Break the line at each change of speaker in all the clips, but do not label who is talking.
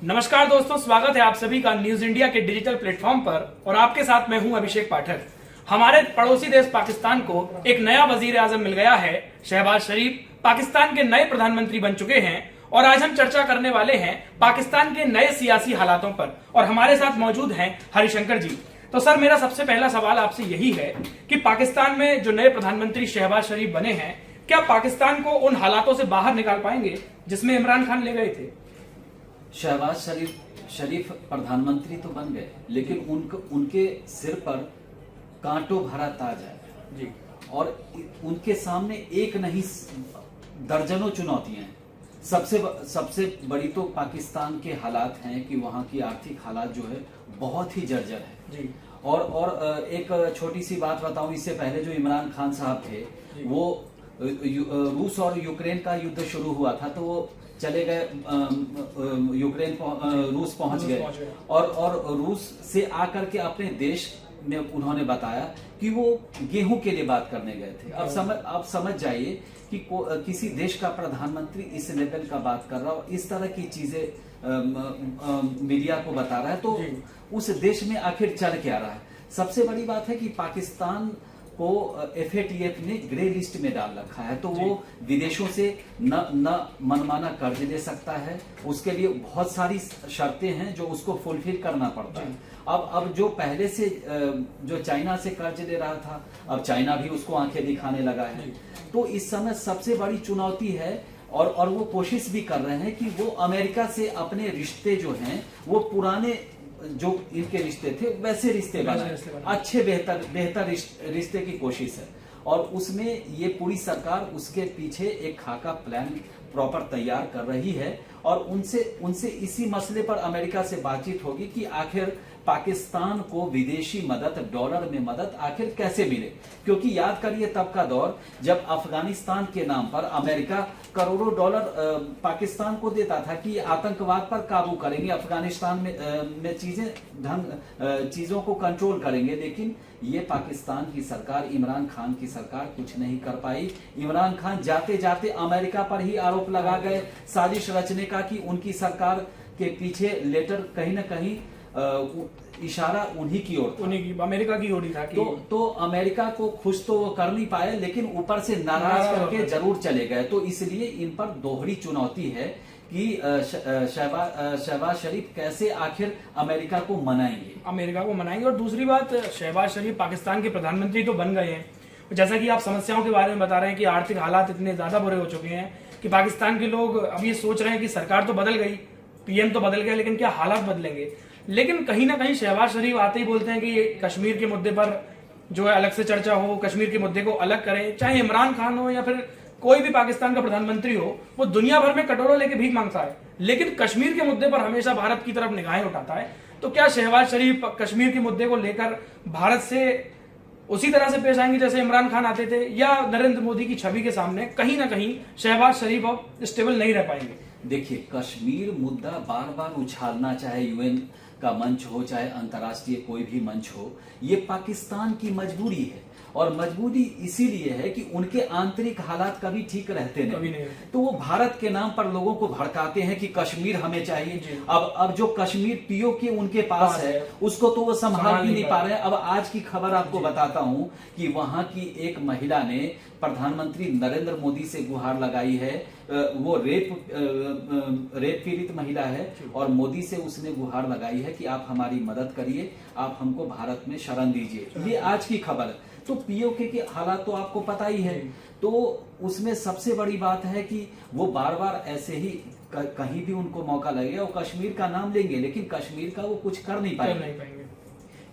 नमस्कार दोस्तों, स्वागत है आप सभी का न्यूज इंडिया के डिजिटल प्लेटफॉर्म पर और आपके साथ मैं हूं अभिषेक पाठक। हमारे पड़ोसी देश पाकिस्तान को एक नया वजीर आजम मिल गया है। शहबाज शरीफ पाकिस्तान के नए प्रधानमंत्री बन चुके हैं और आज हम चर्चा करने वाले हैं पाकिस्तान के नए सियासी हालातों पर। और हमारे साथ मौजूद हैं हरिशंकर जी। तो सर, मेरा सबसे पहला सवाल आपसे यही है कि पाकिस्तान में जो नए प्रधानमंत्री शहबाज शरीफ बने हैं, क्या पाकिस्तान को उन हालातों से बाहर निकाल पाएंगे जिसमें इमरान खान ले गए थे?
शहबाज शरीफ प्रधानमंत्री तो बन गए, लेकिन उनके सिर पर कांटों भरा ताज है
जी।
और उनके सामने एक नहीं दर्जनों चुनौतियां हैं। सबसे बड़ी तो पाकिस्तान के हालात हैं कि वहां की आर्थिक हालात जो है बहुत ही जर्जर है
जी।
और एक छोटी सी बात बताऊं, इससे पहले जो इमरान खान साहब थे वो रूस और यूक्रेन का युद्ध शुरू हुआ था तो वो चले गए रूस पहुंच गए और रूस से आकर के अपने देश में उन्होंने बताया कि वो गेहूं के लिए बात करने गए थे। अब समझ जाइए कि किसी देश का प्रधानमंत्री इस लेवल का बात कर रहा है और इस तरह की चीजें मीडिया को बता रहा है, तो उस देश में आखिर चल क्या रहा है। सबसे बड़ी बात है कि पाकिस्तान को FATF ने ग्रे लिस्ट में डाल रखा है, तो वो विदेशों से न मनमाना कर्ज ले सकता है। उसके लिए बहुत सारी शर्तें हैं जो उसको फुलफिल करना पड़ता है। अब जो पहले से जो चाइना से कर्ज ले रहा था, अब चाइना भी उसको आंखें दिखाने लगा है। तो इस समय सबसे बड़ी चुनौती है और वो कोशिश भी कर रहे हैं कि वो अमेरिका से अपने रिश्ते जो हैं वो पुराने जो इनके रिश्ते थे वैसे रिश्ते बनाए, अच्छे बेहतर रिश्ते की कोशिश है। और उसमें ये पूरी सरकार उसके पीछे एक खाका प्लान प्रॉपर तैयार कर रही है और उनसे इसी मसले पर अमेरिका से बातचीत होगी कि आखिर पाकिस्तान को विदेशी मदद, डॉलर में मदद आखिर कैसे मिले। क्योंकि याद करिए तब का दौर जब अफगानिस्तान के नाम पर अमेरिका करोड़ों डॉलर पाकिस्तान को देता था कि आतंकवाद पर काबू करेंगे, अफगानिस्तान में चीजों को कंट्रोल करेंगे। लेकिन ये पाकिस्तान की सरकार, इमरान खान की सरकार कुछ नहीं कर पाई। इमरान खान जाते जाते अमेरिका पर ही आरोप लगा गए साजिश रचने का कि उनकी सरकार के पीछे लेटर कहीं ना कहीं इशारा उन्हीं की ओर,
अमेरिका की ओर ही था कि
तो अमेरिका को खुश तो वो कर नहीं पाए, लेकिन ऊपर से नाराज करके जरूर चले गए। तो इसलिए इन पर दोहरी चुनौती है कि शहबाज शरीफ कैसे आखिर अमेरिका को मनाएंगे।
और दूसरी बात, शहबाज शरीफ पाकिस्तान के प्रधानमंत्री तो बन गए हैं, जैसा कि आप समस्याओं के बारे में बता रहे हैं कि आर्थिक हालात इतने ज्यादा बुरे हो चुके हैं कि पाकिस्तान के लोग अब ये सोच रहे हैं कि सरकार तो बदल गई, PM तो बदल गया, लेकिन क्या हालात बदलेंगे? लेकिन कहीं ना कहीं शहबाज शरीफ आते ही बोलते हैं कि ये कश्मीर के मुद्दे पर जो है अलग से चर्चा हो, कश्मीर के मुद्दे को अलग करें। चाहे इमरान खान हो या फिर कोई भी पाकिस्तान का प्रधानमंत्री हो, वो दुनिया भर में कटोरा लेके भीख मांगता है, लेकिन कश्मीर के मुद्दे पर हमेशा भारत की तरफ निगाहें उठाता है। तो क्या शहबाज शरीफ कश्मीर के मुद्दे को लेकर भारत से उसी तरह से पेश आएंगे जैसे इमरान खान आते थे, या नरेंद्र मोदी की छवि के सामने कहीं ना कहीं शहबाज शरीफ अब स्टेबल नहीं रह पाएंगे?
देखिए, कश्मीर मुद्दा बार बार उछालना, चाहे UN का मंच हो चाहे अंतर्राष्ट्रीय कोई भी मंच हो, ये पाकिस्तान की मजबूरी है। और मजबूरी इसीलिए है कि उनके आंतरिक हालात कभी ठीक रहते नहीं। तो वो भारत के नाम पर लोगों को भड़काते हैं कि कश्मीर हमें चाहिए। अब जो कश्मीर POK उनके पास है उसको तो वो संभाल भी नहीं पा रहे हैं। अब आज की खबर आपको बताता हूं कि वहां की एक महिला ने प्रधानमंत्री नरेंद्र मोदी से गुहार लगाई है। वो रेप पीड़ित महिला है और मोदी से उसने गुहार लगाई है कि आप हमारी मदद करिए, आप हमको भारत में शरण दीजिए। ये आज की खबर है। तो POK के हालात तो आपको पता ही है। तो उसमें सबसे बड़ी बात है कि वो बार बार ऐसे ही कहीं भी उनको मौका लगेगा वो कश्मीर का नाम लेंगे, लेकिन कश्मीर का वो कुछ कर नहीं पाएंगे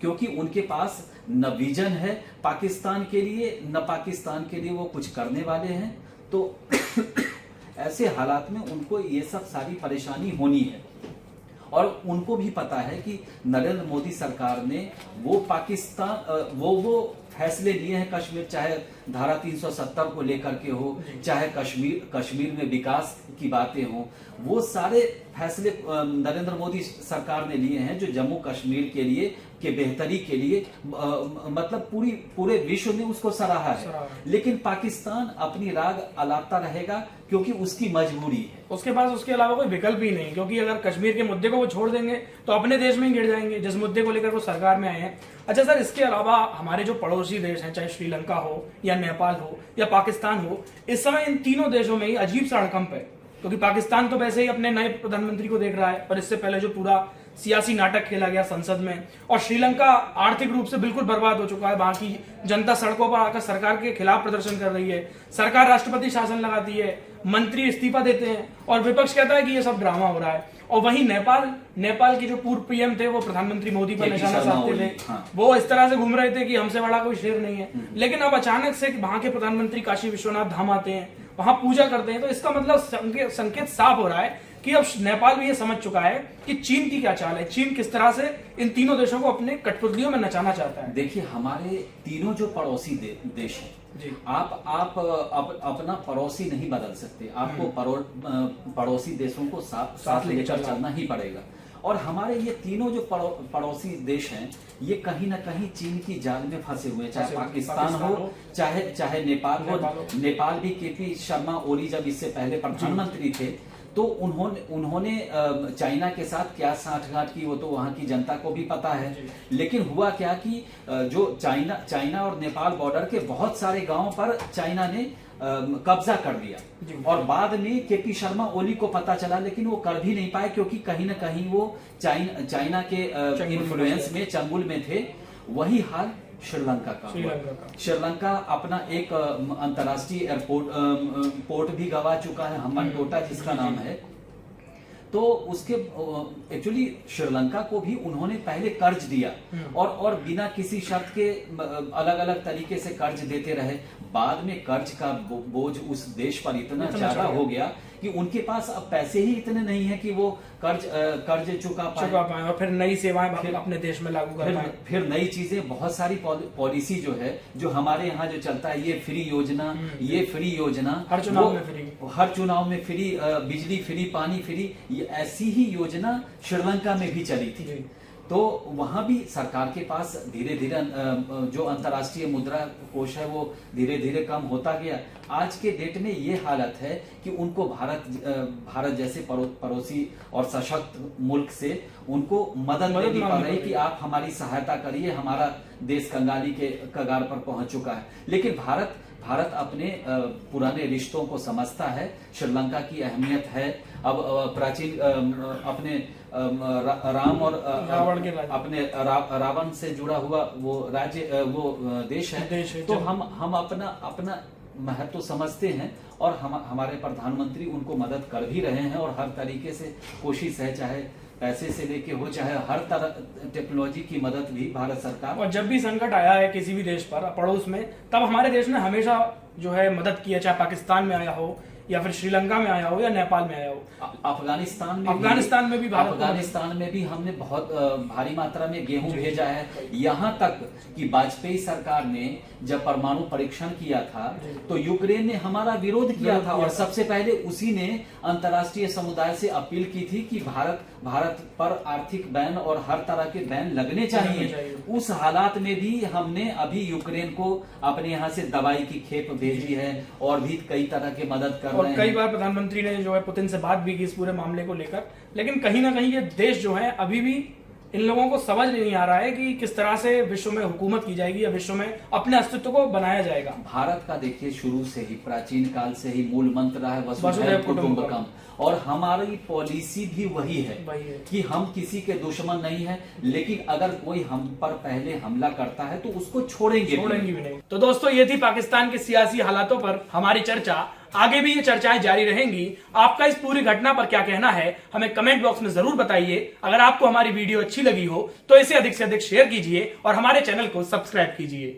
क्योंकि उनके पास न विजन है पाकिस्तान के लिए, न पाकिस्तान के लिए वो कुछ करने वाले हैं। तो ऐसे हालात में उनको ये सब सारी परेशानी होनी है। और उनको भी पता है कि नरेंद्र मोदी सरकार ने वो पाकिस्तान वो फैसले लिए हैं, कश्मीर चाहे धारा 370 को लेकर के हो, चाहे कश्मीर में विकास की बातें हो, वो सारे फैसले नरेंद्र मोदी सरकार ने लिए हैं जो जम्मू कश्मीर के लिए के बेहतरी के लिए मतलब पूरे विश्व ने उसको सराहा है। लेकिन पाकिस्तान अपनी राग अलापता रहेगा क्योंकि उसकी मजबूरी है,
उसके पास उसके अलावा कोई विकल्प ही नहीं, क्योंकि अगर कश्मीर के मुद्दे को वो छोड़ देंगे तो अपने देश में ही गिर जाएंगे जिस मुद्दे को लेकर वो सरकार में आए हैं। अच्छा सर, इसके अलावा हमारे जो पड़ोसी देश हैं, चाहे श्रीलंका हो या नेपाल हो या पाकिस्तान हो, इस समय इन तीनों देशों में ही अजीब सा हड़कंप है, क्योंकि पाकिस्तान तो वैसे ही अपने नए प्रधानमंत्री को देख रहा है, और इससे पहले जो पूरा सियासी नाटक खेला गया संसद में, और श्रीलंका आर्थिक रूप से बिल्कुल बर्बाद हो चुका है। वहां की जनता सड़कों पर आकर सरकार के खिलाफ प्रदर्शन कर रही है, सरकार राष्ट्रपति शासन लगाती है, मंत्री इस्तीफा देते हैं, और विपक्ष कहता है कि ये सब ड्रामा हो रहा है। और वहीं नेपाल के जो पूर्व पीएम थे वो प्रधानमंत्री मोदी पर निशाना साधते थे, वो इस तरह से घूम रहे थे कि हमसे बड़ा कोई शेर नहीं है। लेकिन अब अचानक से वहां के प्रधानमंत्री काशी विश्वनाथ धाम आते हैं, वहां पूजा करते हैं, तो इसका मतलब संकेत साफ हो रहा है कि अब नेपाल भी ये समझ चुका है कि चीन की क्या चाल है, चीन किस तरह से इन तीनों देशों को अपने कठपुतलियों में नचाना चाहता है।
देखिए, हमारे तीनों जो पड़ोसी देश हैं, आप अपना पड़ोसी नहीं बदल सकते, आपको पड़ोसी देशों को साथ लेकर चलना ही पड़ेगा। और हमारे ये तीनों जो पड़ोसी देश हैं, ये कहीं ना कहीं चीन की जाल में फंसे हुए हैं, चाहे पाकिस्तान हो चाहे नेपाल हो। नेपाल भी केपी शर्मा ओली जब इससे पहले प्रधानमंत्री थे तो उन्होंने चाइना के साथ क्या साठगांठ की वो तो वहां की जनता को भी पता है। लेकिन हुआ क्या कि जो चाइना और नेपाल बॉर्डर के बहुत सारे गांवों पर चाइना ने कब्जा कर लिया, और बाद में केपी शर्मा ओली को पता चला, लेकिन वो कर भी नहीं पाए क्योंकि कहीं ना कहीं वो चाइना के इन्फ्लुएंस में, चंगुल में थे। वही हाल श्रीलंका का। श्रीलंका अपना एक अंतर्राष्ट्रीय एयरपोर्ट भी गवा चुका है, हम्बनटोटा जिसका नाम है। तो उसके एक्चुअली श्रीलंका को भी उन्होंने पहले कर्ज दिया और बिना किसी शर्त के अलग अलग तरीके से कर्ज देते रहे। बाद में कर्ज का बोझ उस देश पर इतना ज्यादा हो गया कि उनके पास अब पैसे ही इतने नहीं है कि वो कर्ज चुका पाए
और फिर नई सेवाएं अपने देश में लागू कर पाए।
फिर नई चीजें, बहुत सारी पॉलिसी जो है, जो हमारे यहाँ जो चलता है, ये फ्री योजना,
हर
चुनाव में फ्री, बिजली फ्री, पानी फ्री, ऐसी ही योजना श्रीलंका में भी चली थी। तो वहां भी सरकार के पास धीरे धीरे जो अंतर्राष्ट्रीय मुद्रा कोष है वो धीरे धीरे कम होता गया। आज के डेट में ये हालत है कि उनको भारत जैसे पड़ोसी और सशक्त मुल्क से उनको मदद लेनी पड़ रही कि आप हमारी सहायता करिए, हमारा देश कंगाली के कगार पर पहुंच चुका है। लेकिन भारत अपने पुराने रिश्तों को समझता है, श्रीलंका की अहमियत है। अब प्राचीन अपने राम और अपने रावण से जुड़ा हुआ वो राज्य, वो देश है। तो हम अपना महत्व समझते हैं और हमारे प्रधानमंत्री उनको मदद कर भी रहे हैं, और हर तरीके से कोशिश है, चाहे पैसे से लेके हो, चाहे हर तरह टेक्नोलॉजी की मदद भी भारत सरकार।
और जब भी संकट आया है किसी भी देश पर पड़ोस में, तब हमारे देश ने हमेशा जो है मदद की है, चाहे पाकिस्तान में आया हो या फिर श्रीलंका में आया हो या नेपाल में आया हो।
अफगानिस्तान में भी हमने बहुत भारी मात्रा में गेहूं भेजा है। यहाँ तक कि वाजपेयी सरकार ने जब परमाणु परीक्षण किया था तो यूक्रेन ने हमारा विरोध किया था, और सबसे पहले उसी ने अंतर्राष्ट्रीय समुदाय से अपील की थी कि भारत पर आर्थिक बैन और हर तरह के बैन लगने चाहिए। उस हालात में भी हमने अभी यूक्रेन को अपने यहाँ से दवाई की खेप भेजी है और भी कई तरह के मदद कर रहे हैं।
और कई बार प्रधानमंत्री ने जो है पुतिन से बात भी की इस पूरे मामले को लेकर। लेकिन कहीं ना कहीं ये देश जो है अभी भी इन लोगों को समझ नहीं आ रहा है कि किस तरह से विश्व में हुकूमत की जाएगी या विश्व में अपने अस्तित्व को बनाया जाएगा।
भारत का देखिए शुरू से ही, प्राचीन काल से ही मूल मंत्र रहा है वसुधैव कुटुंबकम, और हमारी पॉलिसी भी वही है कि हम किसी के दुश्मन नहीं है, लेकिन अगर कोई हम पर पहले हमला करता है तो उसको छोड़ेंगे भी नहीं।
तो दोस्तों, ये थी पाकिस्तान के सियासी हालातों पर हमारी चर्चा। आगे भी ये चर्चाएं जारी रहेंगी। आपका इस पूरी घटना पर क्या कहना है हमें कमेंट बॉक्स में जरूर बताइए। अगर आपको हमारी वीडियो अच्छी लगी हो तो इसे अधिक से अधिक शेयर कीजिए और हमारे चैनल को सब्सक्राइब कीजिए।